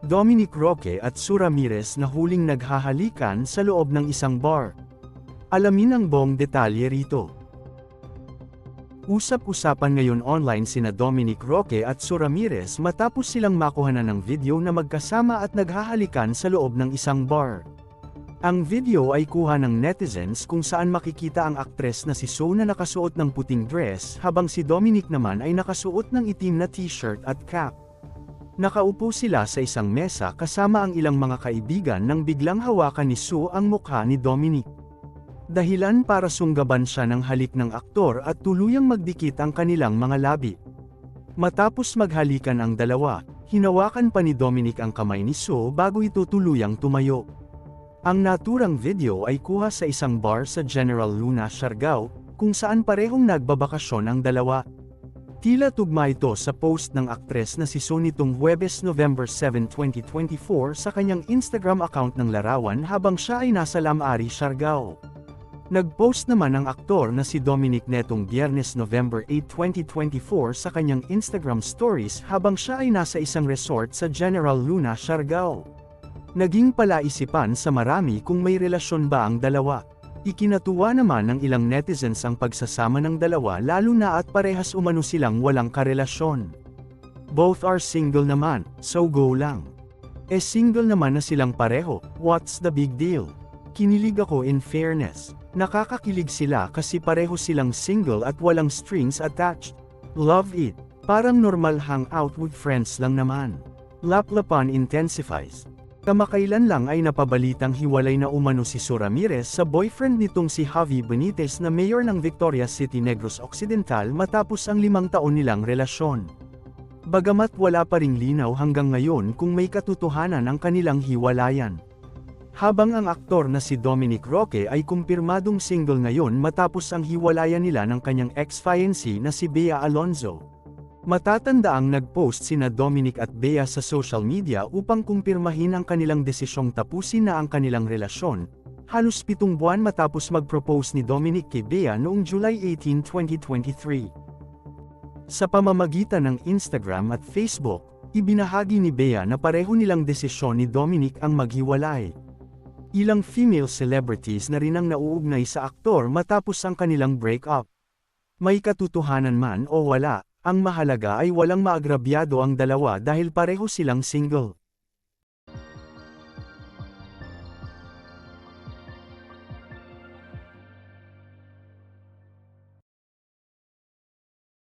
Dominic Roque at Sue Ramirez na huling naghahalikan sa loob ng isang bar. Alamin ang buong detalye rito. Usap-usapan ngayon online sina Dominic Roque at Sue Ramirez matapos silang makuhanan ng video na magkasama at naghahalikan sa loob ng isang bar. Ang video ay kuha ng netizens kung saan makikita ang aktres na si Sue na nakasuot ng puting dress habang si Dominic naman ay nakasuot ng itim na t-shirt at cap. Nakaupo sila sa isang mesa kasama ang ilang mga kaibigan nang biglang hawakan ni Sue ang mukha ni Dominic. Dahilan para sunggaban siya ng halik ng aktor at tuluyang magdikit ang kanilang mga labi. Matapos maghalikan ang dalawa, hinawakan pa ni Dominic ang kamay ni Sue bago ito tuluyang tumayo. Ang naturang video ay kuha sa isang bar sa General Luna, Siargao, kung saan parehong nagbabakasyon ang dalawa. Tila tugma ito sa post ng aktres na si Sue nitong Huwebes November 7, 2024 sa kanyang Instagram account ng larawan habang siya ay nasa Lamari, Siargao. Nag-post naman ang aktor na si Dominic netong Biyernes November 8, 2024 sa kanyang Instagram stories habang siya ay nasa isang resort sa General Luna, Siargao. Naging palaisipan sa marami kung may relasyon ba ang dalawa. Ikinatuwa naman ng ilang netizens ang pagsasama ng dalawa lalo na at parehas umano silang walang karelasyon. Both are single naman, so go lang. Single naman na silang pareho, what's the big deal? Kinilig ako in fairness. Nakakakilig sila kasi pareho silang single at walang strings attached. Love it. Parang normal hangout with friends lang naman. Laplapan intensifies. Kamakailan lang ay napabalitang hiwalay na umano si Sue Ramirez sa boyfriend nitong si Javi Benitez na mayor ng Victorias City, Negros Occidental matapos ang 5 taon nilang relasyon. Bagamat wala pa ring linaw hanggang ngayon kung may katotohanan ang kanilang hiwalayan. Habang ang aktor na si Dominic Roque ay kumpirmadong single ngayon matapos ang hiwalayan nila ng kanyang ex-fiancée na si Bea Alonzo. Matatandaang nag-post sina Dominic at Bea sa social media upang kumpirmahin ang kanilang desisyong tapusin na ang kanilang relasyon, halos 7 buwan matapos mag-propose ni Dominic kay Bea noong July 18, 2023. Sa pamamagitan ng Instagram at Facebook, ibinahagi ni Bea na pareho nilang desisyon ni Dominic ang maghiwalay. Ilang female celebrities na rin ang nauugnay sa aktor matapos ang kanilang breakup. May katotohanan man o wala, ang mahalaga ay walang maagrabyado ang dalawa dahil pareho silang single.